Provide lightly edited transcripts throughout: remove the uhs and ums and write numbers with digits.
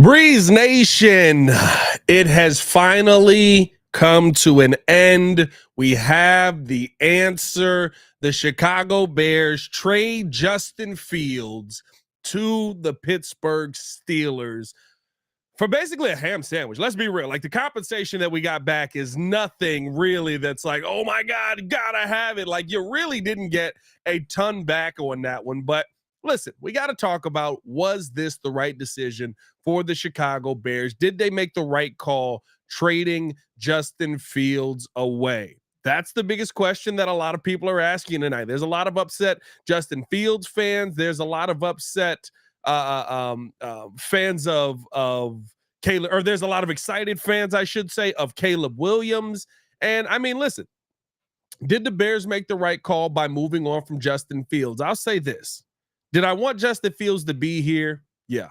Breeze Nation, it has finally come to an end. We have the answer. The Chicago Bears trade Justin Fields to the Pittsburgh Steelers for basically a ham sandwich. Let's be real. Like, the compensation that we got back is nothing really that's like, oh my God, gotta have it. Like, you really didn't get a ton back on that one. But listen, we got to talk about, was this the right decision for the Chicago Bears? Did they make the right call trading Justin Fields away? That's the biggest question that a lot of people are asking tonight. There's a lot of upset Justin Fields fans. There's a lot of upset fans of Caleb, or there's a lot of excited fans, I should say, of Caleb Williams. And I mean, listen, did the Bears make the right call by moving on from Justin Fields? I'll say this. Did I want Justin Fields to be here? Yeah.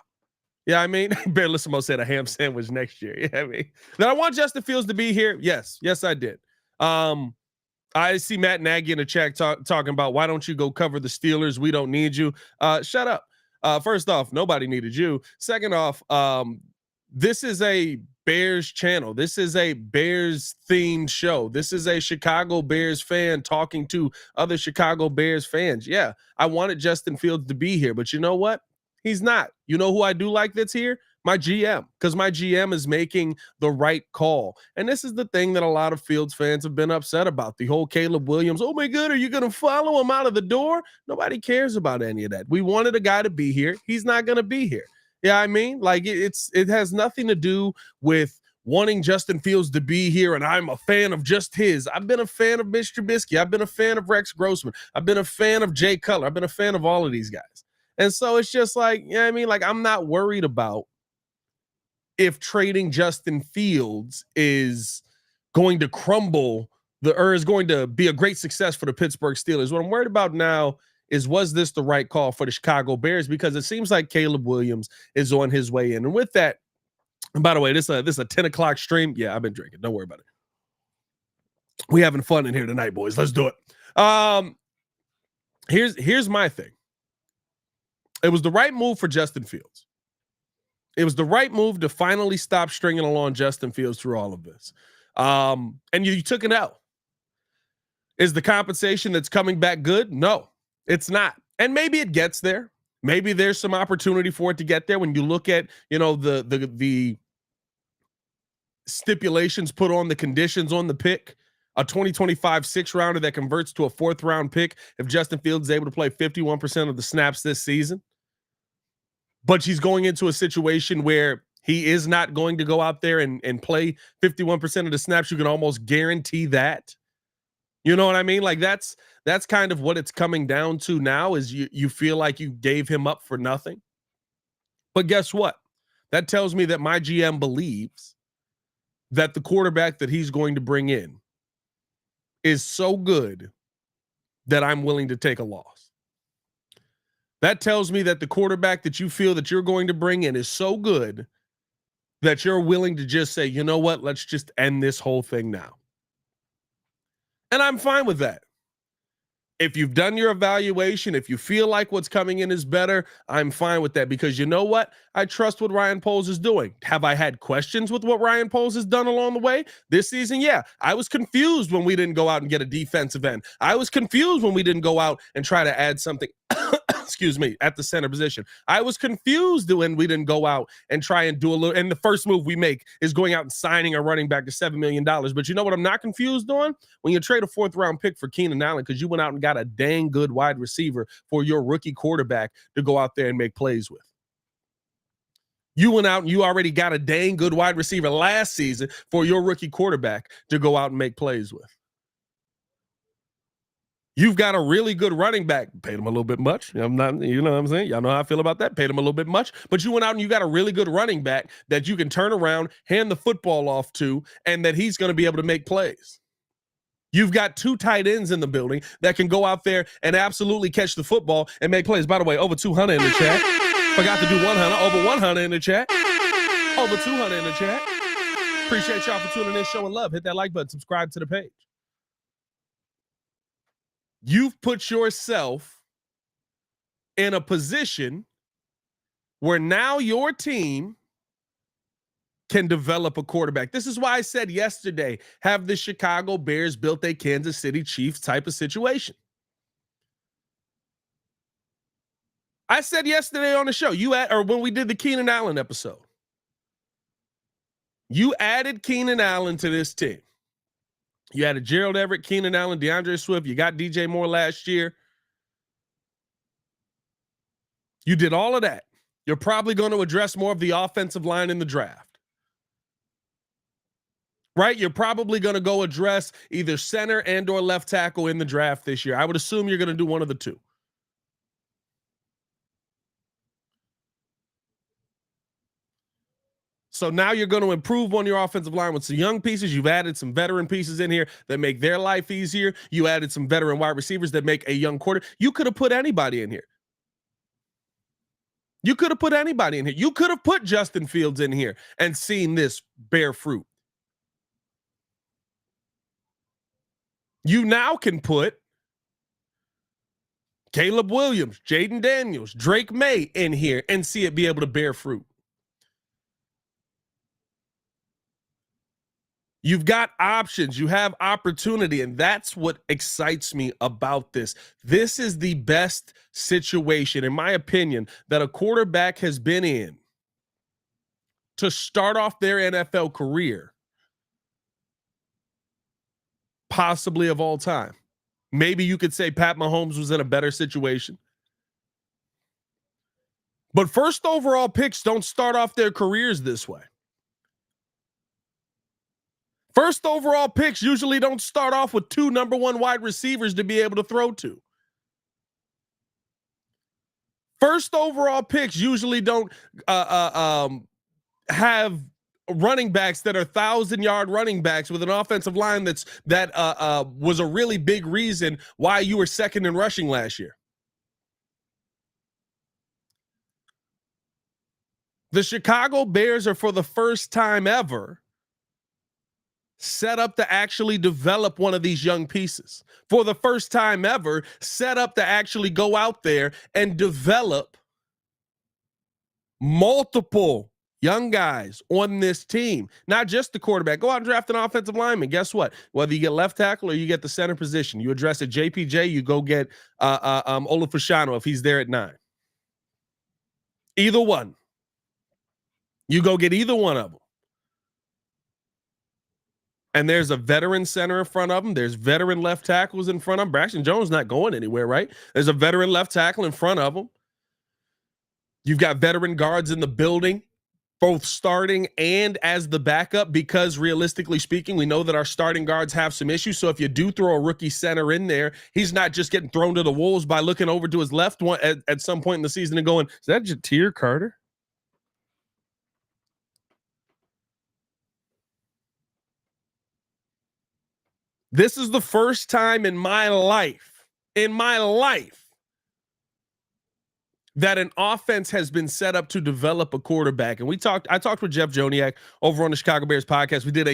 Yeah, I mean, Bear Lissimo said a ham sandwich next year. Yeah, I mean, did I want Justin Fields to be here? Yes. Yes, I did. I see Matt Nagy in the chat talking about, why don't you go cover the Steelers? We don't need you. Shut up. First off, nobody needed you. Second off, this is a Bears channel. This is a Bears themed show. This is a Chicago Bears fan talking to other Chicago Bears fans. Yeah, I wanted Justin Fields to be here, but you know what? He's not. You know who I do like that's here? My GM, because my GM is making the right call. And this is the thing that a lot of Fields fans have been upset about. The whole Caleb Williams, oh my God, are you going to follow him out of the door? Nobody cares about any of that. We wanted a guy to be here. He's not going to be here. Yeah, I mean, like, it has nothing to do with wanting Justin Fields to be here, and I'm a fan of just his. I've been a fan of Mitch Trubisky. I've been a fan of Rex Grossman. I've been a fan of Jay Cutler. I've been a fan of all of these guys. And so it's just like, you know what I mean? Like, I'm not worried about if trading Justin Fields is going to crumble or is going to be a great success for the Pittsburgh Steelers. What I'm worried about now is, was this the right call for the Chicago Bears? Because it seems like Caleb Williams is on his way in. And with that, and by the way, this is a 10 o'clock stream. Yeah, I've been drinking. Don't worry about it. We having fun in here tonight, boys. Let's do it. Here's my thing. It was the right move for Justin Fields. It was the right move to finally stop stringing along Justin Fields through all of this. And you took an L. Is the compensation that's coming back good? No, it's not. And maybe it gets there. Maybe there's some opportunity for it to get there when you look at, you know, the stipulations put on, the conditions on the pick. A 2025 6-rounder that converts to a 4th-round pick if Justin Fields is able to play 51% of the snaps this season. But she's going into a situation where he is not going to go out there and play 51% of the snaps. You can almost guarantee that. You know what I mean? Like, that's kind of what it's coming down to now, is you feel like you gave him up for nothing. But guess what? That tells me that my GM believes that the quarterback that he's going to bring in is so good that I'm willing to take a loss. That tells me that the quarterback that you feel that you're going to bring in is so good that you're willing to just say, you know what, let's just end this whole thing now. And I'm fine with that. If you've done your evaluation, if you feel like what's coming in is better, I'm fine with that, because you know what? I trust what Ryan Poles is doing. Have I had questions with what Ryan Poles has done along the way this season? Yeah. I was confused when we didn't go out and get a defensive end. I was confused when we didn't go out and try to add something excuse me, at the center position. I was confused when we didn't go out and try and do a little, and the first move we make is going out and signing a running back to $7 million. But you know what I'm not confused on? When you trade a 4th-round pick for Keenan Allen, because you went out and got a dang good wide receiver for your rookie quarterback to go out there and make plays with. You went out and you already got a dang good wide receiver last season for your rookie quarterback to go out and make plays with. You've got a really good running back. Paid him a little bit much. I'm not, you know what I'm saying? Y'all know how I feel about that. Paid him a little bit much. But you went out and you got a really good running back that you can turn around, hand the football off to, and that he's going to be able to make plays. You've got 2 tight ends in the building that can go out there and absolutely catch the football and make plays. By the way, over 200 in the chat. Forgot to do 100. Over 100 in the chat. Over 200 in the chat. Appreciate y'all for tuning in, showing love. Hit that like button. Subscribe to the page. You've put yourself in a position where now your team can develop a quarterback. This is why I said yesterday, have the Chicago Bears built a Kansas City Chiefs type of situation. I said yesterday on the show, or when we did the Keenan Allen episode, you added Keenan Allen to this team. You added Gerald Everett, Keenan Allen, DeAndre Swift. You got DJ Moore last year. You did all of that. You're probably going to address more of the offensive line in the draft. Right? You're probably going to go address either center and or left tackle in the draft this year. I would assume you're going to do one of the two. So now you're going to improve on your offensive line with some young pieces. You've added some veteran pieces in here that make their life easier. You added some veteran wide receivers that make a young quarter. You could have put anybody in here. You could have put anybody in here. You could have put Justin Fields in here and seen this bear fruit. You now can put Caleb Williams, Jaden Daniels, Drake May in here and see it be able to bear fruit. You've got options. You have opportunity, and that's what excites me about this. This is the best situation, in my opinion, that a quarterback has been in to start off their NFL career, possibly of all time. Maybe you could say Pat Mahomes was in a better situation. But first overall picks don't start off their careers this way. First overall picks usually don't start off with 2 number 1 wide receivers to be able to throw to. First overall picks usually don't have running backs that are 1,000-yard running backs with an offensive line that was a really big reason why you were second in rushing last year. The Chicago Bears are, for the first time ever, set up to actually develop one of these young pieces. For the first time ever, set up to actually go out there and develop multiple young guys on this team, not just the quarterback. Go out and draft an offensive lineman. Guess what? Whether you get left tackle or you get the center position, you address a JPJ, you go get Olafashano if he's there at 9. Either one. You go get either one of them. And there's a veteran center in front of him. There's veteran left tackles in front of him. Braxton Jones not going anywhere, right? There's a veteran left tackle in front of him. You've got veteran guards in the building, both starting and as the backup, because realistically speaking, we know that our starting guards have some issues. So if you do throw a rookie center in there, he's not just getting thrown to the wolves by looking over to his left one at some point in the season and going, is that Jatir Carter? This is the first time in my life, that an offense has been set up to develop a quarterback. And I talked with Jeff Joniak over on the Chicago Bears podcast. We did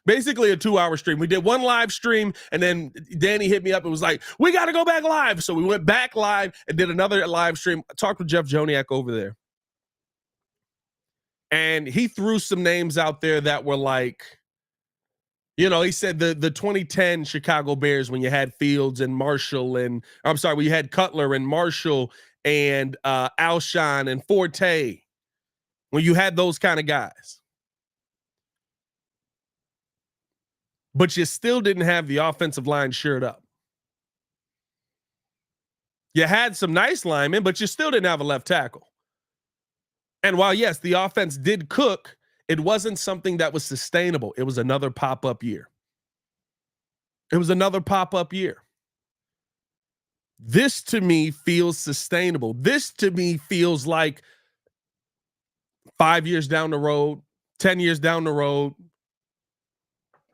basically a 2-hour stream. We did one live stream, and then Danny hit me up and was like, we got to go back live. So we went back live and did another live stream. I talked with Jeff Joniak over there. And he threw some names out there that were like, you know, he said the 2010 Chicago Bears, when you had Fields and Marshall when you had Cutler and Marshall and Alshon and Forte, when you had those kind of guys. But you still didn't have the offensive line shored up. You had some nice linemen, but you still didn't have a left tackle. And while, yes, the offense did cook, it wasn't something that was sustainable. It was another pop-up year. This, to me, feels sustainable. This, to me, feels like 5 years down the road, 10 years down the road.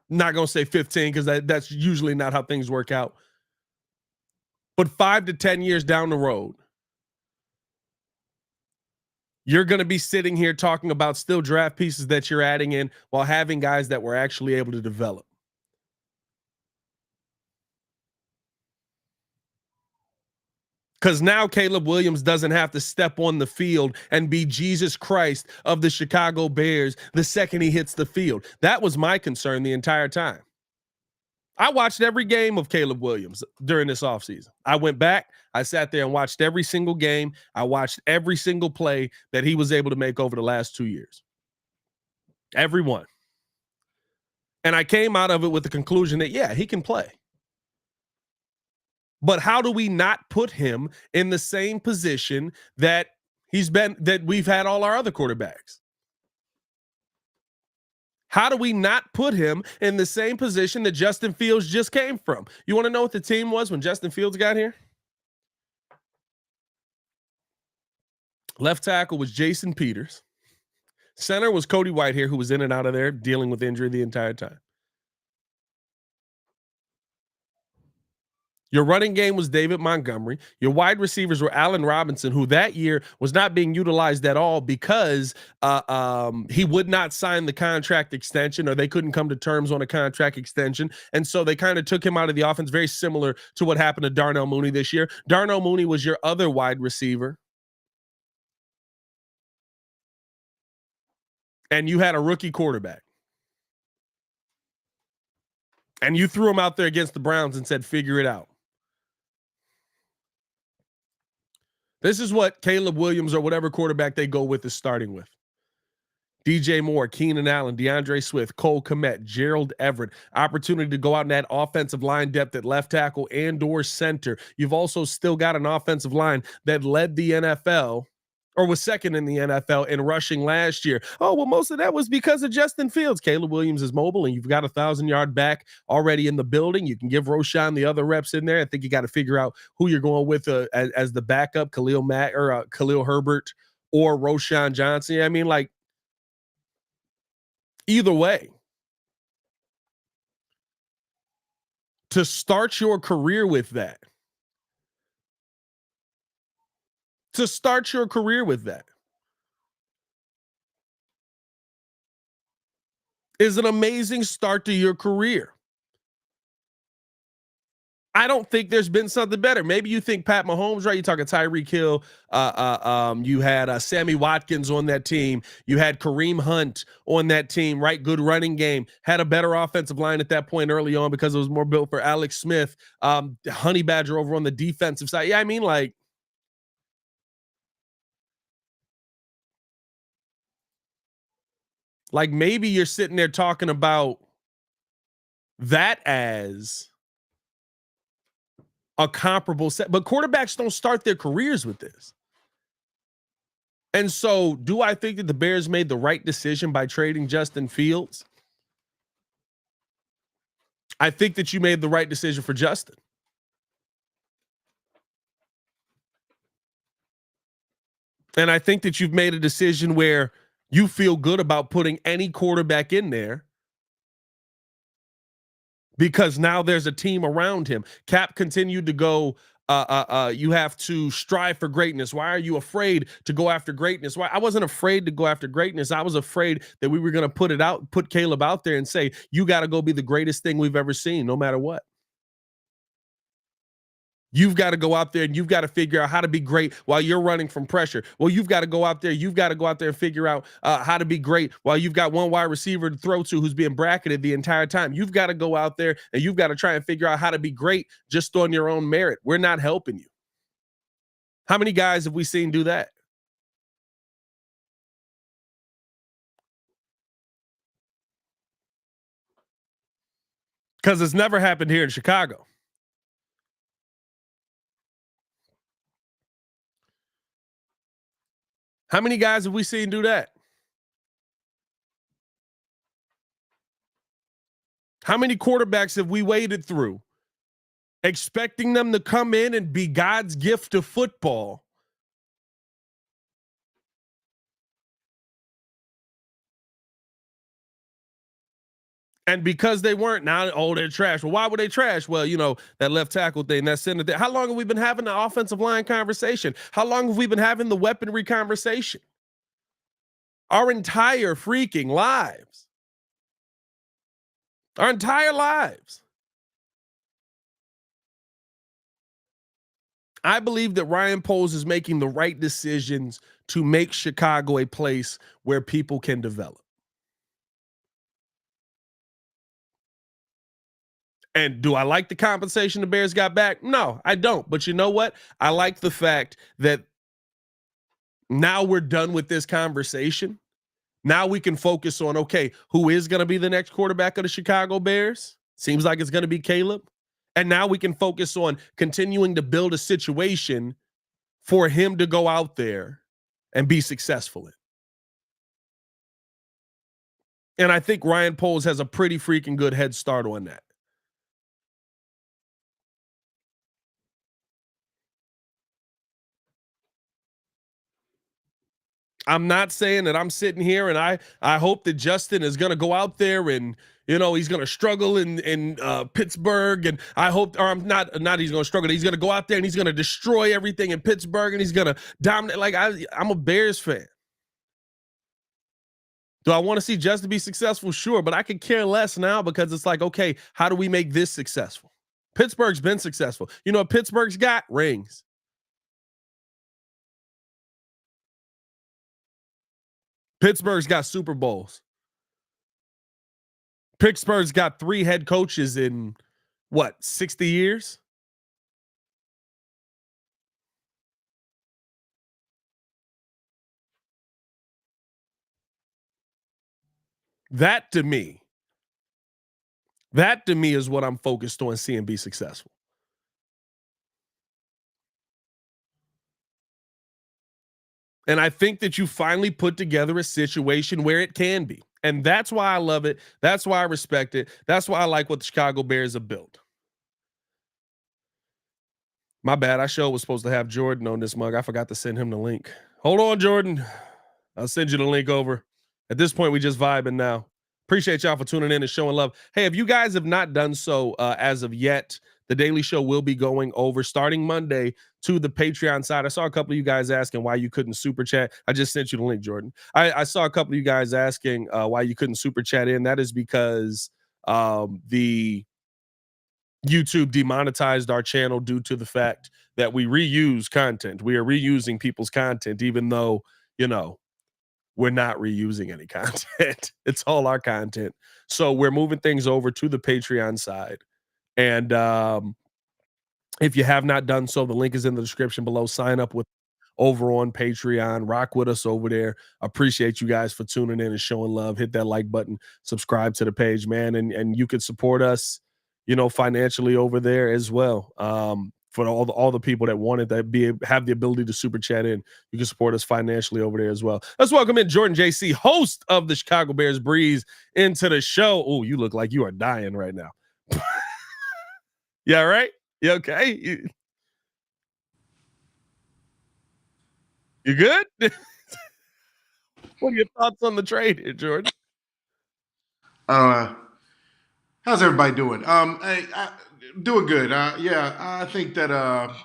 Not going to say 15 because that's usually not how things work out. But 5 to 10 years down the road, you're going to be sitting here talking about still draft pieces that you're adding in while having guys that were actually able to develop. Because now Caleb Williams doesn't have to step on the field and be Jesus Christ of the Chicago Bears the second he hits the field. That was my concern the entire time. I watched every game of Caleb Williams during this offseason. I went back, I sat there and watched every single game. I watched every single play that he was able to make over the last 2 years. Every one. And I came out of it with the conclusion that, yeah, he can play. But how do we not put him in the same position that we've had all our other quarterbacks? How do we not put him in the same position that Justin Fields just came from? You want to know what the team was when Justin Fields got here? Left tackle was Jason Peters. Center was Cody Whitehair, who was in and out of there dealing with injury the entire time. Your running game was David Montgomery. Your wide receivers were Allen Robinson, who that year was not being utilized at all because he would not sign the contract extension, or they couldn't come to terms on a contract extension. And so they kind of took him out of the offense, very similar to what happened to Darnell Mooney this year. Darnell Mooney was your other wide receiver. And you had a rookie quarterback. And you threw him out there against the Browns and said, figure it out. This is what Caleb Williams or whatever quarterback they go with is starting with. DJ Moore, Keenan Allen, DeAndre Swift, Cole Kmet, Gerald Everett. Opportunity to go out in that offensive line depth at left tackle and or center. You've also still got an offensive line that led the NFL, or was second in the NFL in rushing last year. Oh, well, most of that was because of Justin Fields. Caleb Williams is mobile, and you've got 1,000-yard back already in the building. You can give Roshan the other reps in there. I think you got to figure out who you're going with as the backup, Khalil Herbert or Roshan Johnson. I mean, like, either way, to start your career with that, is an amazing start to your career. I don't think there's been something better. Maybe you think Pat Mahomes, right? You're talking Tyreek Hill. You had Sammy Watkins on that team. You had Kareem Hunt on that team, right? Good running game. Had a better offensive line at that point early on because it was more built for Alex Smith. Honey Badger over on the defensive side. Yeah, I mean, like maybe you're sitting there talking about that as a comparable set, but quarterbacks don't start their careers with this. And so, do I think that the Bears made the right decision by trading Justin Fields? I think that you made the right decision for Justin. And I think that you've made a decision where you feel good about putting any quarterback in there because now there's a team around him. Cap continued to go, you have to strive for greatness. Why are you afraid to go after greatness? Why? I wasn't afraid to go after greatness. I was afraid that we were going to put Caleb out there and say, you got to go be the greatest thing we've ever seen, no matter what. You've got to go out there and you've got to figure out how to be great while you're running from pressure. Well, you've got to go out there. You've got to go out there and figure out how to be great while you've got one wide receiver to throw to who's being bracketed the entire time. You've got to go out there and you've got to try and figure out how to be great just on your own merit. We're not helping you. How many guys have we seen do that? Because it's never happened here in Chicago. How many guys have we seen do that? How many quarterbacks have we waded through expecting them to come in and be God's gift to football? And because they weren't, now, oh, they're trash. Well, why were they trash? Well, you know, that left tackle thing, that center thing. How long have we been having the offensive line conversation? How long have we been having the weaponry conversation? Our entire freaking lives. Our entire lives. I believe that Ryan Poles is making the right decisions to make Chicago a place where people can develop. And do I like the compensation the Bears got back? No, I don't. But you know what? I like the fact that now we're done with this conversation. Now we can focus on, okay, who is going to be the next quarterback of the Chicago Bears? Seems like it's going to be Caleb. And now we can focus on continuing to build a situation for him to go out there and be successful in. And I think Ryan Poles has a pretty freaking good head start on that. I'm not saying that I'm sitting here and I hope that Justin is going to go out there and he's going to struggle in Pittsburgh, and I hope, or I'm not he's going to struggle. He's going to go out there and he's going to destroy everything in Pittsburgh and he's going to dominate. Like I'm a Bears fan. Do I want to see Justin be successful? Sure, but I could care less now because it's like, okay, how do we make this successful? Pittsburgh's been successful. You know what Pittsburgh's got? Rings. Pittsburgh's got Super Bowls. Pittsburgh's got 3 head coaches in what, 60 years? That to me is what I'm focused on seeing be successful. And I think that you finally put together a situation where it can be. And that's why I love it. That's why I respect it. That's why I like what the Chicago Bears have built. My bad. I sure was supposed to have Jordan on this mug. I forgot to send him the link. Hold on, Jordan. I'll send you the link over. At this point, we just vibing now. Appreciate y'all for tuning in and showing love. Hey, if you guys have not done so as of yet, the Daily Show will be going over starting Monday to the Patreon side. I saw a couple of you guys asking why you couldn't super chat. I just sent you the link, Jordan. I saw a couple of you guys asking why you couldn't super chat in. That is because the YouTube demonetized our channel due to the fact that we reuse content. We are reusing people's content, even though, we're not reusing any content. It's all our content. So we're moving things over to the Patreon side. And if you have not done so, the link is in the description below. Sign up with over on Patreon. Rock with us over there. Appreciate you guys for tuning in and showing love. Hit that like button. Subscribe to the page, man. And you can support us, financially over there as well. For all the people that wanted to have the ability to super chat in, you can support us financially over there as well. Let's welcome in Jordan JC, host of the Chicago Bears Breeze, into the show. Oh, you look like you are dying right now. Yeah, right? You okay? You good? What are your thoughts on the trade here, Jordan? How's everybody doing? Doing good. Yeah, I think that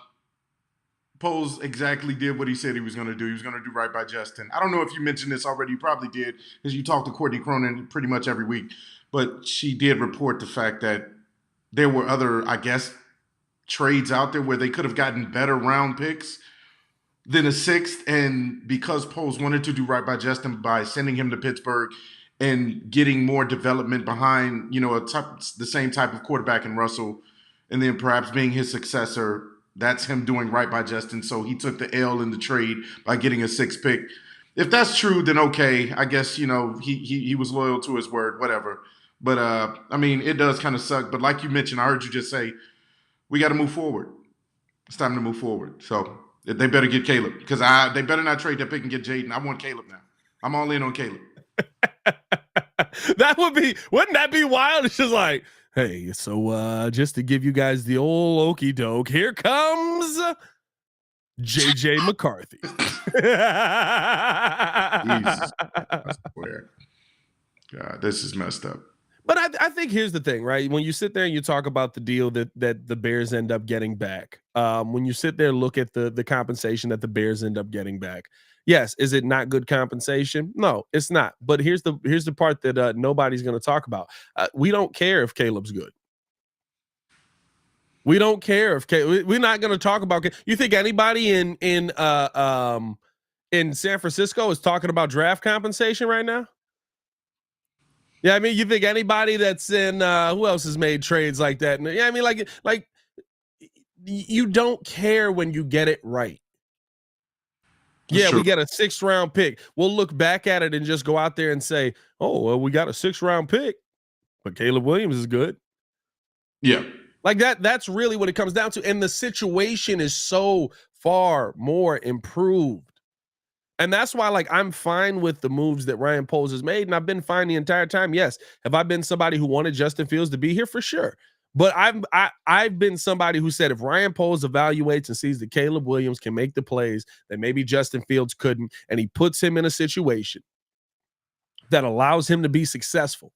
Poles exactly did what he said he was going to do. He was going to do right by Justin. I don't know if you mentioned this already. You probably did, because you talk to Courtney Cronin pretty much every week. But she did report the fact that there were other, I guess, trades out there where they could have gotten better round picks than a 6th. And because Poles wanted to do right by Justin by sending him to Pittsburgh and getting more development behind, the same type of quarterback in Russell, and then perhaps being his successor, that's him doing right by Justin. So he took the L in the trade by getting a 6th pick. If that's true, then okay. I guess, he was loyal to his word, whatever. But, it does kind of suck. But like you mentioned, I heard you just say, we got to move forward. It's time to move forward. So they better get Caleb, because they better not trade that pick and get Jaden. I want Caleb now. I'm all in on Caleb. Wouldn't that be wild? It's just like, hey, so just to give you guys the old okey doke, here comes JJ McCarthy. Jesus. I swear. God, this is messed up. But I think here's the thing, right? When you sit there and you talk about the deal that the Bears end up getting back, when you sit there and look at the compensation that the Bears end up getting back, yes, is it not good compensation? No, it's not. But here's the part that nobody's going to talk about. We don't care if Caleb's good. We don't care if we're not going to talk about. You think anybody in San Francisco is talking about draft compensation right now? Yeah, I mean, you think anybody that's in who else has made trades like that? Yeah, I mean, like you don't care when you get it right. That's true. We get a 6th round pick. We'll look back at it and just go out there and say, "Oh, well, we got a 6th round pick, but Caleb Williams is good." Yeah. Like that. That's really what it comes down to. And the situation is so far more improved. And that's why, like, I'm fine with the moves that Ryan Poles has made, and I've been fine the entire time. Yes, have I been somebody who wanted Justin Fields to be here? For sure. But I've been somebody who said if Ryan Poles evaluates and sees that Caleb Williams can make the plays that maybe Justin Fields couldn't, and he puts him in a situation that allows him to be successful,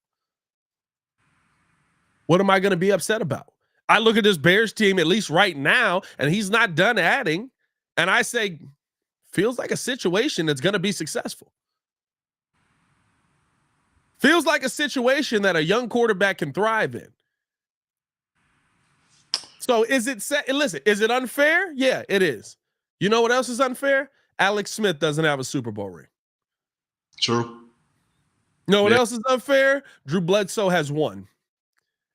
what am I going to be upset about? I look at this Bears team, at least right now, and he's not done adding, and I say, feels like a situation that's going to be successful. Feels like a situation that a young quarterback can thrive in. So is it listen, is it unfair? Yeah, it is. You know what else is unfair? Alex Smith doesn't have a Super Bowl ring. True. You know what else is unfair? Drew Bledsoe has one.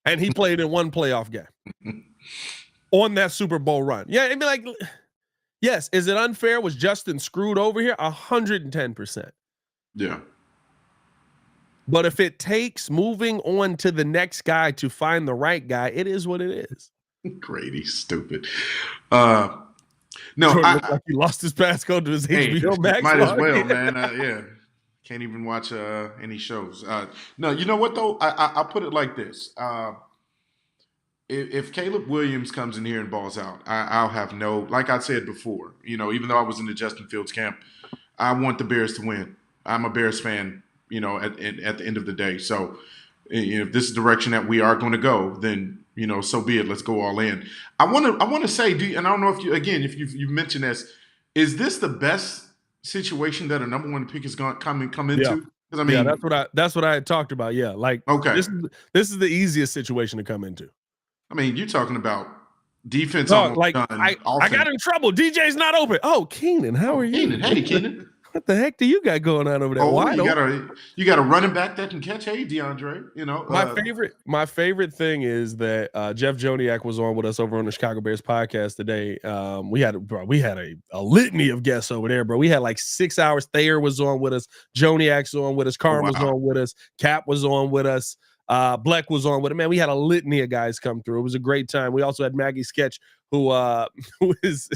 And he played in one playoff game on that Super Bowl run. Yeah, it'd be like, yes, is it unfair? Was Justin screwed over here? 110%. Yeah. But if it takes moving on to the next guy to find the right guy, it is what it is. Grady, stupid. No, looks like he lost his passcode to his HBO Max. Might as well, man. Yeah, can't even watch any shows. No, you know what though? I'll put it like this: if Caleb Williams comes in here and balls out, I'll have no. Like I said before, even though I was in the Justin Fields camp, I want the Bears to win. I'm a Bears fan. At the end of the day, so if this is the direction that we are going to go, then so be it. Let's go all in. I want to say, and I don't know if you mentioned this, is this the best situation that a number one pick is going to come into? Yeah. Because I mean, that's what I had talked about. Yeah, like okay, this is the easiest situation to come into. I mean, you're talking about defense. Like I got in trouble. DJ's not open. Oh, Keenan, how are you? Keenan, hey Keenan. What the heck do you got going on over there? You got a running back that can catch. Hey, DeAndre. My favorite thing is that Jeff Joniak was on with us over on the Chicago Bears podcast today. We had a litany of guests over there, bro. We had like 6 hours. Thayer was on with us. Joniak's on with us. Carm was on with us. Cap was on with us. Bleck was on with it. Man, we had a litany of guys come through. It was a great time. We also had Maggie Sketch, who is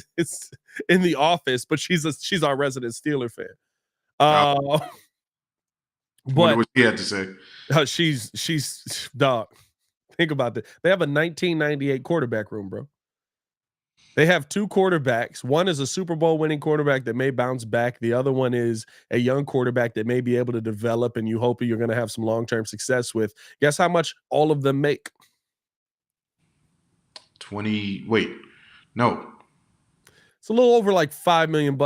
in the office, but she's our resident Steeler fan. But what she had to say. She's dog. Think about that. They have a 1998 quarterback room, bro. They have 2 quarterbacks. One is a Super Bowl winning quarterback that may bounce back. The other one is a young quarterback that may be able to develop, and you hope you're going to have some long-term success with. Guess how much all of them make? 20. Wait, no. It's a little over like $5 million.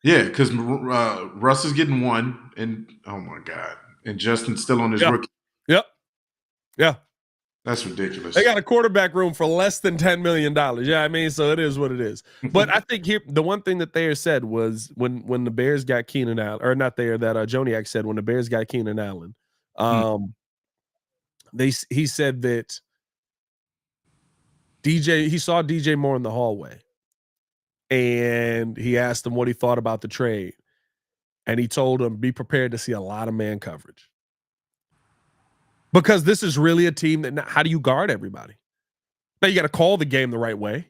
Yeah, because Russ is getting 1, and oh my God, and Justin's still on his rookie. Yep. Yeah. That's ridiculous. They got a quarterback room for less than $10 million. Yeah, I mean, so it is what it is. But I think here, the one thing that Thayer said was when the Bears got Keenan Allen, or not Thayer, that Joniak said when the Bears got Keenan Allen, he said that he saw DJ Moore in the hallway, and he asked him what he thought about the trade, and he told him be prepared to see a lot of man coverage. Because this is really a team that, how do you guard everybody? Now you got to call the game the right way.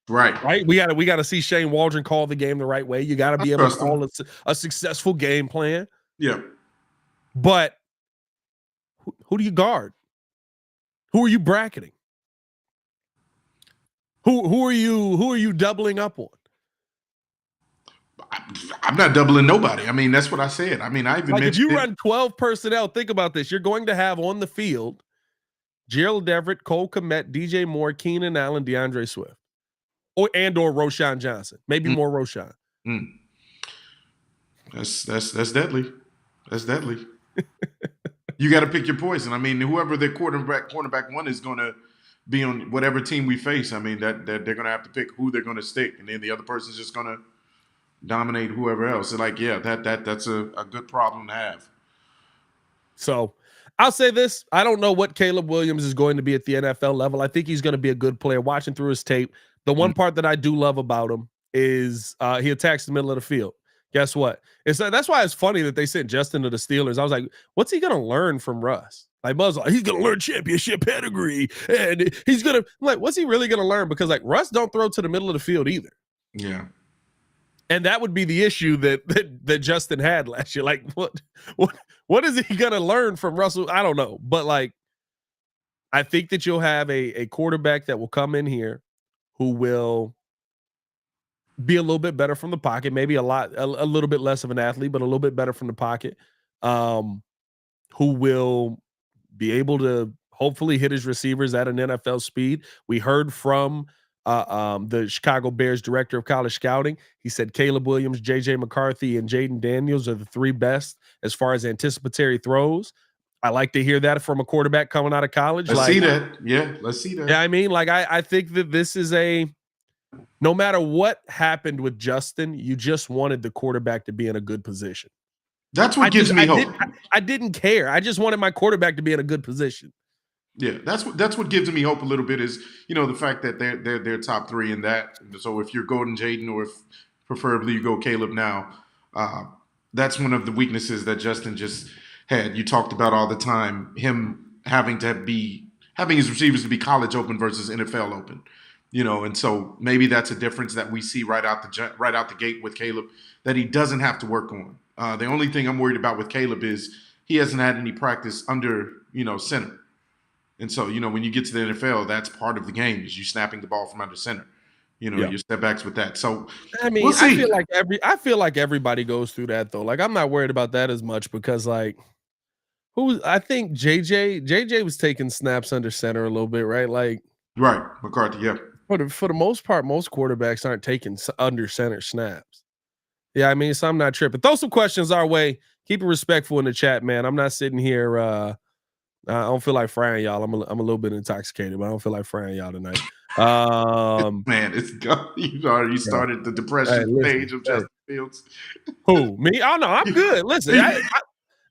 Right. We got to see Shane Waldron call the game the right way. You got to be able to call a successful game plan. Yeah. But who do you guard? Who are you bracketing? Who are you doubling up on? I'm not doubling nobody. I mean, that's what I said. I mean, I even mentioned if you run 12 personnel, think about this. You're going to have on the field Gerald Everett, Cole Kmet, DJ Moore, Keenan Allen, DeAndre Swift, or Roschon Johnson. Maybe more Roschon. That's deadly. That's deadly. You got to pick your poison. I mean, whoever their cornerback one is going to be on whatever team we face. I mean, that they're going to have to pick who they're going to stick, and then the other person's just going to dominate whoever else. So like, yeah, that's a good problem to have. So I'll say this. I don't know what Caleb Williams is going to be at the NFL level. I think he's going to be a good player. Watching through his tape, the one part that I do love about him is he attacks the middle of the field. Guess what? That's why it's funny that they sent Justin to the Steelers. I was like, what's he going to learn from Russ? Like Buzz, he's going to learn championship pedigree, and he's going to like, what's he really going to learn? Because like Russ don't throw to the middle of the field either. Yeah. And that would be the issue that Justin had last year. Like, what is he gonna learn from Russell? I don't know, but like, I think that you'll have a quarterback that will come in here who will be a little bit better from the pocket, maybe a little bit less of an athlete, but a little bit better from the pocket. Who will be able to hopefully hit his receivers at an NFL speed. We heard from the Chicago Bears director of college scouting. He said Caleb Williams, JJ McCarthy, and Jaden Daniels are the three best as far as anticipatory throws. I like to hear that from a quarterback coming out of college. Let's see that. Yeah, let's see that. Yeah, I mean, like I think that this is no matter what happened with Justin, you just wanted the quarterback to be in a good position. That's what gives me hope. I didn't care. I just wanted my quarterback to be in a good position. Yeah, that's what gives me hope a little bit is, the fact that they're top three in that. So if you're Golden Jaden, or if preferably you go Caleb now, that's one of the weaknesses that Justin just had. You talked about all the time, him having his receivers to be college open versus NFL open. And so maybe that's a difference that we see right out the gate with Caleb that he doesn't have to work on. The only thing I'm worried about with Caleb is he hasn't had any practice under, center. And so, when you get to the NFL, that's part of the game is you snapping the ball from under center, your step backs with that. So, I mean, we'll see. I feel like everybody goes through that though. Like, I'm not worried about that as much because like I think JJ was taking snaps under center a little bit, right? Like, right. McCarthy. Yeah. For the most part, most quarterbacks aren't taking under center snaps. Yeah. I mean, so I'm not tripping. Throw some questions our way. Keep it respectful in the chat, man. I'm not sitting here, I don't feel like frying y'all. I'm a little bit intoxicated, but I don't feel like frying y'all tonight. Man, it's you already started the depression stage of Justin Fields. Who, me? Oh no, I'm good. Listen,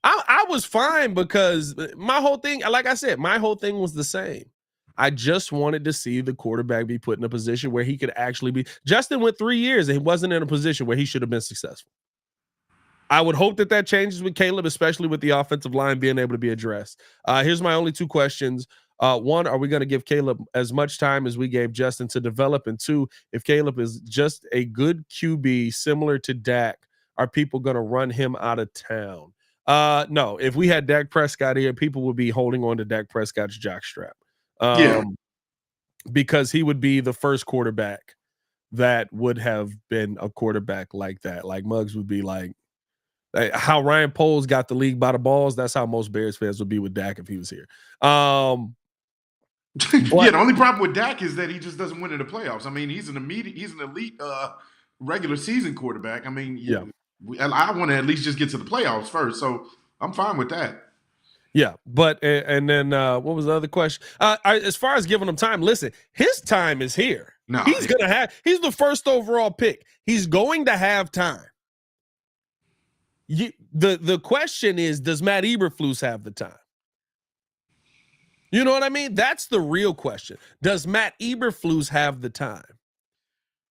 I was fine because my whole thing, like I said, my whole thing was the same. I just wanted to see the quarterback be put in a position where he could actually be. Justin went 3 years and he wasn't in a position where he should have been successful. I would hope that changes with Caleb, especially with the offensive line being able to be addressed. Here's my only two questions. One, are we going to give Caleb as much time as we gave Justin to develop? And two, if Caleb is just a good QB similar to Dak, are people going to run him out of town? No. If we had Dak Prescott here, people would be holding on to Dak Prescott's jockstrap. Because he would be the first quarterback that would have been a quarterback like that. Like Muggs would be like, how Ryan Poles got the league by the balls. That's how most Bears fans would be with Dak if he was here. The only problem with Dak is that he just doesn't win in the playoffs. I mean, he's an elite regular season quarterback. I mean, I want to at least just get to the playoffs first, so I'm fine with that. Yeah, but and then what was the other question? As far as giving him time, listen, his time is here. No, he's the first overall pick. He's going to have time. The question is, does Matt Eberflus have the time? You know what I mean? That's the real question. Does Matt Eberflus have the time?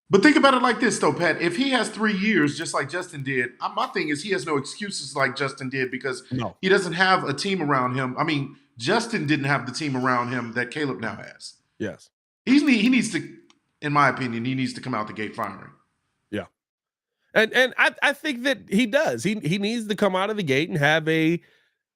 But think about it like this, though, Pat. If he has 3 years, just like Justin did, my thing is he has no excuses like Justin did because he doesn't have a team around him. I mean, Justin didn't have the team around him that Caleb now has. Yes. He needs to, in my opinion, he needs to come out the gate firing. Yeah. And I think that he does. He needs to come out of the gate and have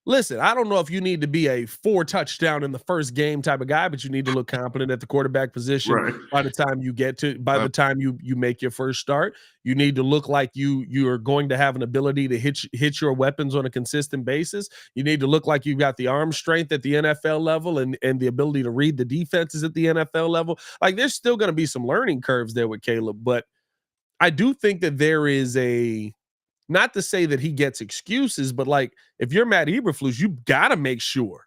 listen, I don't know if you need to be a 4 touchdown in the first game type of guy, but you need to look competent at the quarterback position by the time you the time you make your first start. You need to look like you are going to have an ability to hit your weapons on a consistent basis. You need to look like you've got the arm strength at the NFL level and the ability to read the defenses at the NFL level. Like there's still going to be some learning curves there with Caleb, but I do think that there is not to say that he gets excuses, but like if you're Matt Eberflus, you got to make sure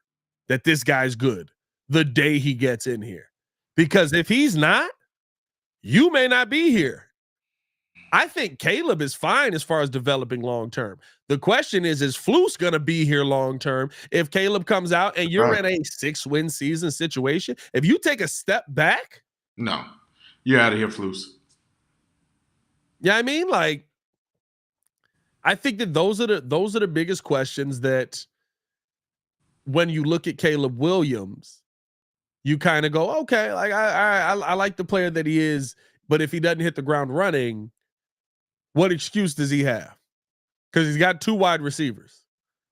that this guy's good the day he gets in here. Because if he's not, you may not be here. I think Caleb is fine as far as developing long term. The question is Flus going to be here long term? If Caleb comes out and you're in a 6-win season situation, if you take a step back, no, you're out of here, Flus. Yeah, I mean, like, I think that those are the biggest questions that when you look at Caleb Williams, you kind of go, okay, like I like the player that he is, but if he doesn't hit the ground running, what excuse does he have? Because he's got 2 wide receivers.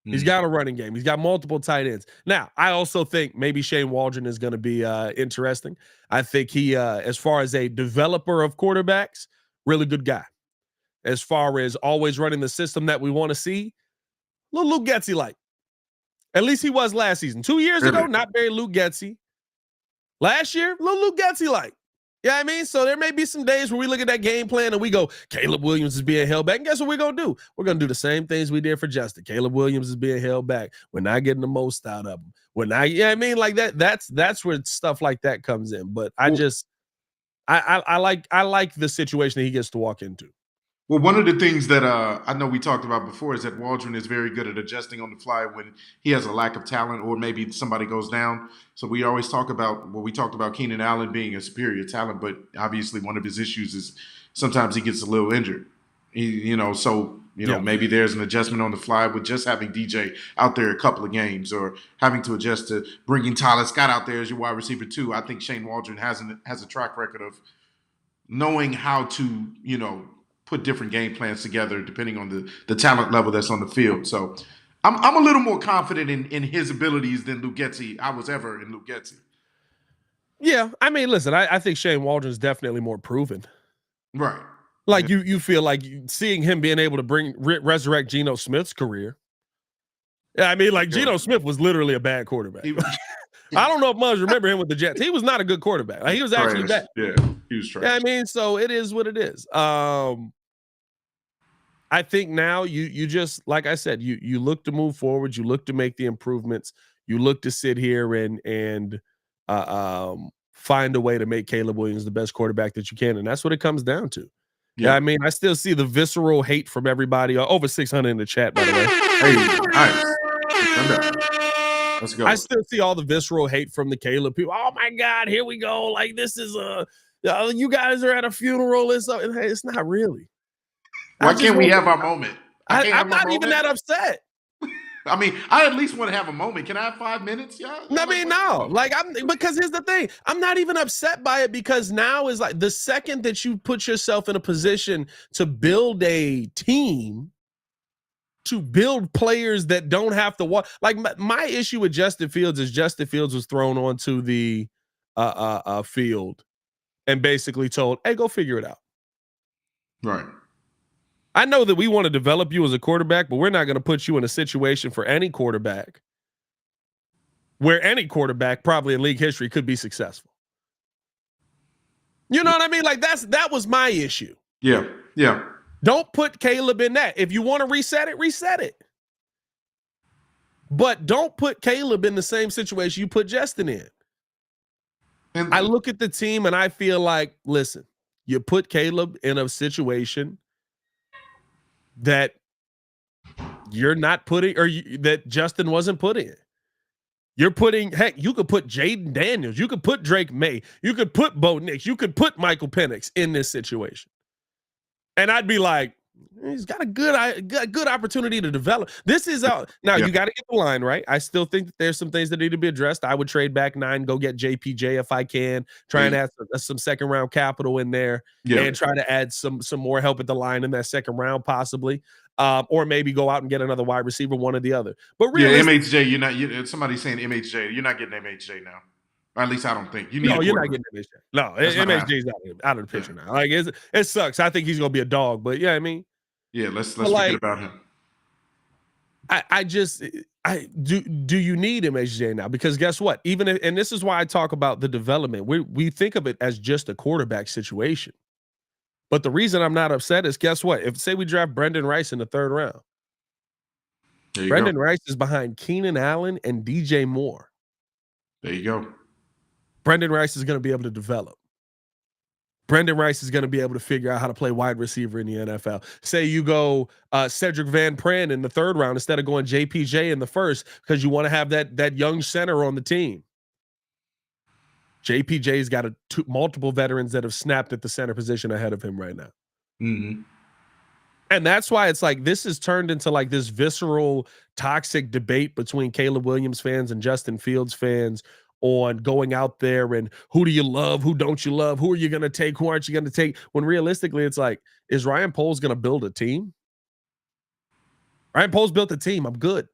He's got a running game. He's got multiple tight ends. Now, I also think maybe Shane Waldron is going to be interesting. I think he, as far as a developer of quarterbacks, really good guy. As far as always running the system that we want to see, little Luke Getsy like. At least he was last season. 2 years ago, not very Luke Getsy. Last year, little Luke Getsy like. Yeah, I mean, so there may be some days where we look at that game plan and we go, Caleb Williams is being held back. And guess what we're going to do? We're going to do the same things we did for Justin. Caleb Williams is being held back. We're not getting the most out of him. We're not, I mean, like that's where stuff like that comes in. But I like the situation that he gets to walk into. Well, one of the things that I know we talked about before is that Waldron is very good at adjusting on the fly when he has a lack of talent or maybe somebody goes down. So we always talk about, we talked about Keenan Allen being a superior talent, but obviously one of his issues is sometimes he gets a little injured. Maybe there's an adjustment on the fly with just having DJ out there a couple of games or having to adjust to bringing Tyler Scott out there as your wide receiver too. I think Shane Waldron has a track record of knowing how to, put different game plans together depending on the talent level that's on the field. So I'm a little more confident in his abilities than Luke Getsy. I was ever in Luke Getsy. Yeah, I mean, listen, I think Shane Waldron is definitely more proven. Right. Like you feel like seeing him being able to resurrect Geno Smith's career. Yeah, I mean, like Geno Smith was literally a bad quarterback. I don't know if Muzz remember him with the Jets. He was not a good quarterback. Like, he was actually bad. Yeah, he was trash. Yeah, I mean, so it is what it is. I think now you just, like I said, you look to move forward, you look to make the improvements, you look to sit here and find a way to make Caleb Williams the best quarterback that you can, and that's what it comes down to. Yeah, I mean, I still see the visceral hate from everybody. Over 600 in the chat, by the way. Hey, nice. Let's go. I still see all the visceral hate from the Caleb people. Oh my God, here we go! Like, this is you guys are at a funeral. It's not really. Why can't we have our moment? I'm not even that upset. I mean, I at least want to have a moment. Can I have 5 minutes? Yeah. I mean, no. Like, because here's the thing. I'm not even upset by it because now is like the second that you put yourself in a position to build a team, to build players that don't have to walk. Like, my issue with Justin Fields is Justin Fields was thrown onto the field and basically told, hey, go figure it out. Right. I know that we want to develop you as a quarterback, but we're not going to put you in a situation for any quarterback where any quarterback probably in league history could be successful. You know what I mean? Like, that was my issue. Yeah. Yeah. Don't put Caleb in that. If you want to reset it. But don't put Caleb in the same situation you put Justin in. And I look at the team and I feel like, listen, you put Caleb in a situation that you're not putting, or that Justin wasn't put in. You're putting, heck, you could put Jaden Daniels, you could put Drake May, you could put Bo Nix, you could put Michael Penix in this situation. And I'd be like, he's got a good opportunity to develop. This is now you got to get the line right. I still think that there's some things that need to be addressed. I would trade back 9, go get JPJ if I can, try and add some second round capital in there, and try to add some more help at the line in that second round possibly, or maybe go out and get another wide receiver, one or the other. But really, MHJ, somebody's saying MHJ, you're not getting MHJ now. Or at least I don't think. You're not getting MHJ. No, MHJ's out of the picture now. Like, it sucks. I think he's gonna be a dog, but yeah, I mean, yeah, let's forget about him. Do you need MHJ now? Because guess what? Even if, and this is why I talk about the development. We think of it as just a quarterback situation, but the reason I'm not upset is, guess what? If say we draft Brendan Rice in the 3rd round, Brendan Rice is behind Keenan Allen and DJ Moore. There you go. Brendan Rice is going to be able to develop. Brendan Rice is going to be able to figure out how to play wide receiver in the NFL. Say you go Cedric Van Pran in the third round instead of going JPJ in the first because you want to have that young center on the team. JPJ's got multiple veterans that have snapped at the center position ahead of him right now. Mm-hmm. And that's why it's like this has turned into like this visceral, toxic debate between Caleb Williams fans and Justin Fields fans on going out there and who do you love, who don't you love, who are you going to take, who aren't you going to take? When realistically, it's like, is Ryan Poles going to build a team? Ryan Poles built a team. I'm good.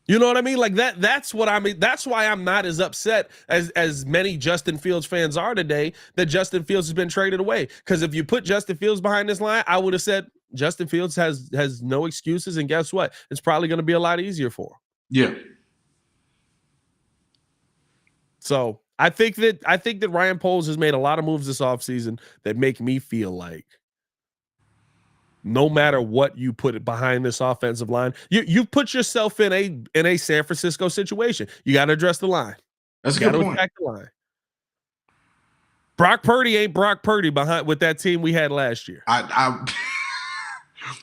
You know what I mean? Like that's what I mean. That's why I'm not as upset as many Justin Fields fans are today that Justin Fields has been traded away. Because if you put Justin Fields behind this line, I would have said Justin Fields has no excuses. And guess what? It's probably going to be a lot easier for him. Yeah. So I think that Ryan Poles has made a lot of moves this offseason that make me feel like no matter what you put it behind this offensive line, you put yourself in a San Francisco situation. You got to address the line. That's a good point. Attack the line. Brock Purdy ain't Brock Purdy behind with that team we had last year.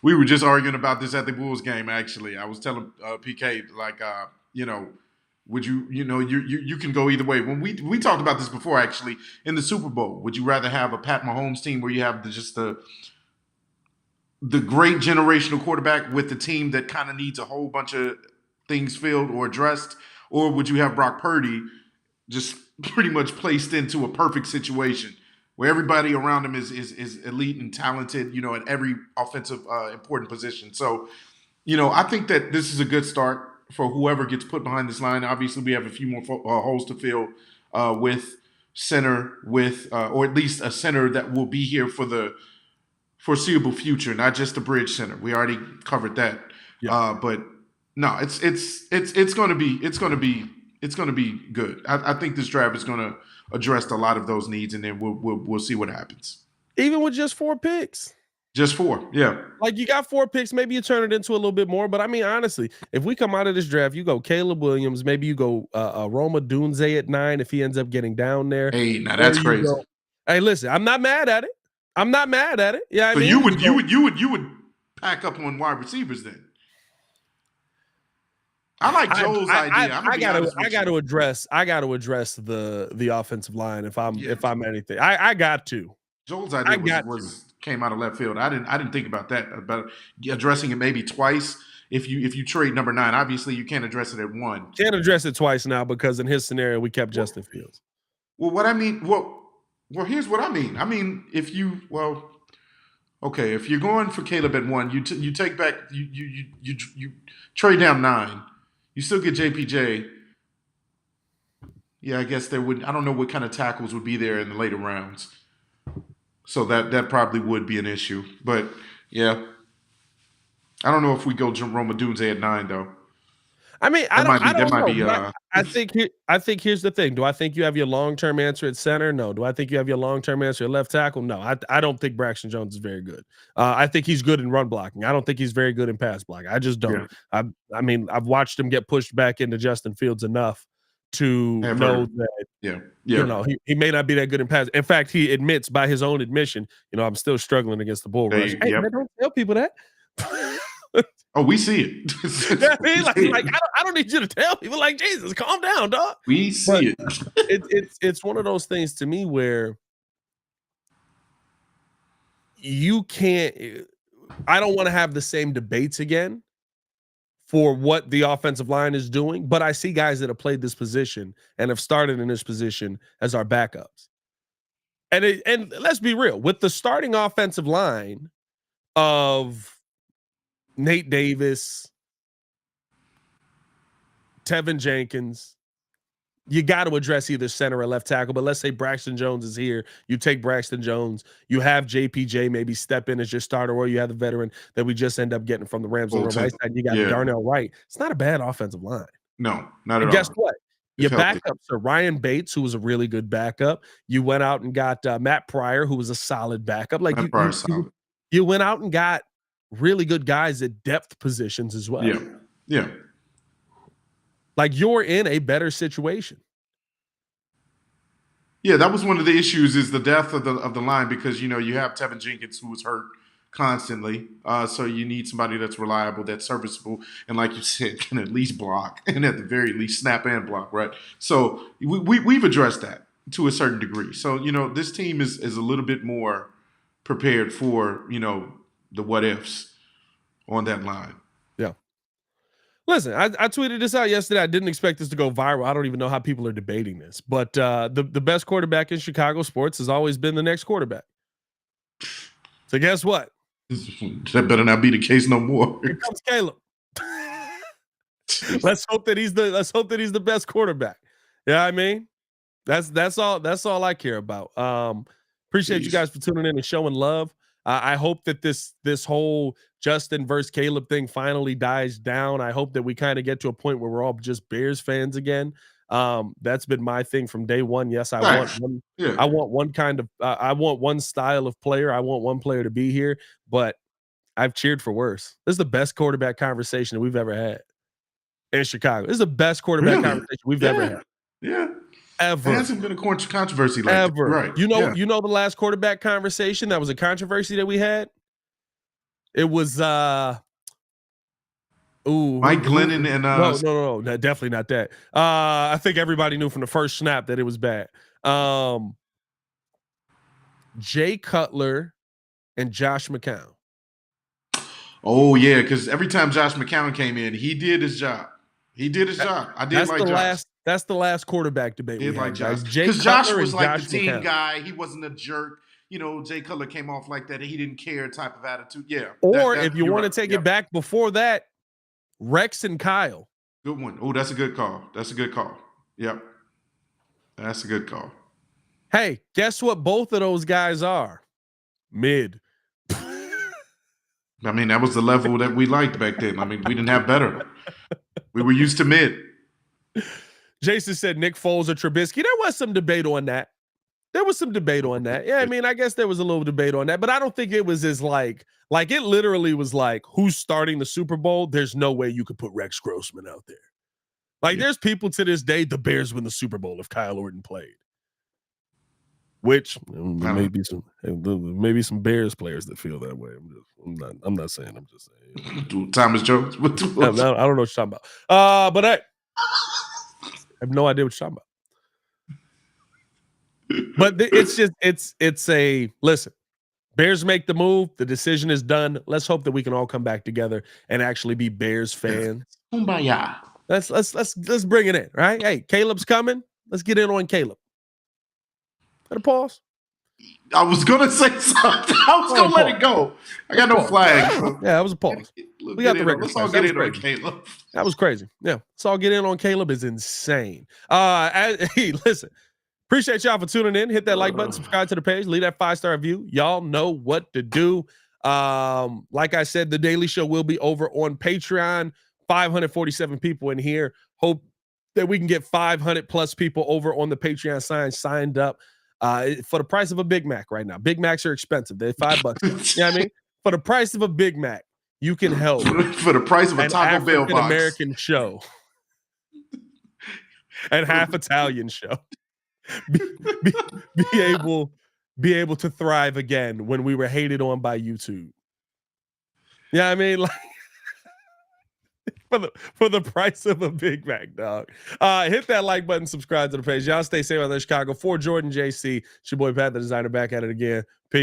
We were just arguing about this at the Bulls game. Actually, I was telling PK like, would you can go either way. When we talked about this before, actually, in the Super Bowl, would you rather have a Pat Mahomes team where you have the great generational quarterback with the team that kind of needs a whole bunch of things filled or addressed, or would you have Brock Purdy just pretty much placed into a perfect situation where everybody around him is elite and talented, at every offensive important position? So, I think that this is a good start for whoever gets put behind this line. Obviously, we have a few more holes to fill with center, or at least a center that will be here for the foreseeable future, not just a bridge center. We already covered that. Yeah. But no, it's going to be good. I think this draft is going to address a lot of those needs, and then we'll see what happens. Even with just 4 picks. Just 4, yeah. Like you got 4 picks, maybe you turn it into a little bit more. But I mean, honestly, if we come out of this draft, you go Caleb Williams, maybe you go Roma Dunze at 9 if he ends up getting down there. Hey, now that's crazy. Hey, listen, I'm not mad at it. Yeah, so you would pack up on wide receivers then. I like Joel's idea. I got to address the offensive line if I'm anything. I got to. Joel's idea came out of left field. I didn't think about that, about addressing it maybe twice. If you trade number 9, obviously you can't address it at 1. Can't address it twice now because in his scenario we kept Justin Fields. Well, here's what I mean. I mean, if you're going for Caleb at 1, you take back you trade down 9, you still get JPJ. Yeah, I guess there would. I don't know what kind of tackles would be there in the later rounds, so that probably would be an issue. But yeah, I don't know if we go Roma Dunze at 9 though. I mean, I don't know. I think here's the thing. Do I think you have your long-term answer at center? No. Do I think you have your long-term answer at left tackle? No. I don't think Braxton Jones is very good. I think he's good in run blocking. I don't think he's very good in pass blocking. I just don't. Yeah. I mean, I've watched him get pushed back into Justin Fields enough to know that he may not be that good in pass. In fact, he admits by his own admission, I'm still struggling against the bull rush. Hey, man, don't tell people that. Oh, we see it. I mean, like I don't need you to tell people. Like, Jesus, calm down, dog. We see it's one of those things to me where you can't. I don't want to have the same debates again for what the offensive line is doing, but I see guys that have played this position and have started in this position as our backups. And let's be real, with the starting offensive line of Nate Davis, Tevin Jenkins, you got to address either center or left tackle. But let's say Braxton Jones is here. You take Braxton Jones. You have JPJ maybe step in as your starter, or you have the veteran that we just end up getting from the Rams on the right side. You got Darnell Wright. It's not a bad offensive line. No, not at all. Guess what? Your backups are Ryan Bates, who was a really good backup. You went out and got Matt Pryor, who was a solid backup. Like you went out and got really good guys at depth positions as well. Yeah. Like you're in a better situation. Yeah, that was one of the issues is the depth of the line because you have Tevin Jenkins who was hurt constantly, so you need somebody that's reliable, that's serviceable, and like you said, can at least block and at the very least snap and block, right? So we've addressed that to a certain degree. So this team is a little bit more prepared for the what ifs on that line. Yeah. Listen, I tweeted this out yesterday. I didn't expect this to go viral. I don't even know how people are debating this, but the best quarterback in Chicago sports has always been the next quarterback. So guess what? That better not be the case no more. Here comes Caleb. Let's hope that he's the best quarterback. Yeah, I mean, that's all I care about. Appreciate you guys for tuning in and showing love. I hope that this whole Justin versus Caleb thing finally dies down. I hope that we kind of get to a point where we're all just Bears fans again. That's been my thing from day one. Yes, I want one. Yeah. I want one kind of. I want one style of player. I want one player to be here. But I've cheered for worse. This is the best quarterback conversation that we've ever had in Chicago. This is the best quarterback conversation we've ever had. Yeah. Ever. There hasn't been a controversy like ever. That. Right. You know the last quarterback conversation that was a controversy that we had? It was Mike Glennon and no, definitely not that. I think everybody knew from the first snap that it was bad. Jay Cutler and Josh McCown. Oh yeah, because every time Josh McCown came in, he did his job. He did his job. I did like Josh. That's the last quarterback debate we had, guys. Because Josh was like the team guy. He wasn't a jerk. Jay Cutler came off like that. He didn't care type of attitude. Yeah. Or if you want to take it back before that, Rex and Kyle. Good one. Oh, that's a good call. Yep. That's a good call. Hey, guess what both of those guys are? Mid. I mean, that was the level that we liked back then. I mean, we didn't have better. We were used to mid. Jason said Nick Foles or Trubisky. There was some debate on that. Yeah, I mean, I guess there was a little debate on that, but I don't think it was as like it literally was like, who's starting the Super Bowl? There's no way you could put Rex Grossman out there. There's people to this day, the Bears win the Super Bowl if Kyle Orton played. Which maybe some Bears players that feel that way. I'm not saying. I'm just saying. Thomas Jones. I don't know what you're talking about. But I have no idea what you're talking about. But it's a listen. Bears make the move. The decision is done. Let's hope that we can all come back together and actually be Bears fans. Kumbaya. Let's bring it in, right? Hey, Caleb's coming. Let's get in on Caleb. Got a pause? I was gonna say something. I was gonna let it go. I got no flag. Yeah, that was a pause. We got the record. Let's all get in on Caleb. That was crazy. Yeah, let's all get in on Caleb. Is insane. Hey, listen. Appreciate y'all for tuning in. Hit that like button, subscribe to the page, leave that 5-star review. Y'all know what to do. Like I said, the Daily Show will be over on Patreon. 547 people in here. Hope that we can get 500 plus people over on the Patreon signed up. For the price of a Big Mac right now. Big Macs are expensive. They're $5. You know what I mean? For the price of a Big Mac, you can help. For the price of a Taco Bell box. American show. And half Italian show. Be able to thrive again when we were hated on by YouTube. Yeah, I mean, for the price of a Big Mac, dog. Hit that like button, subscribe to the page. Y'all stay safe out there in Chicago. For Jordan JC, it's your boy Pat, the designer, back at it again. Peace.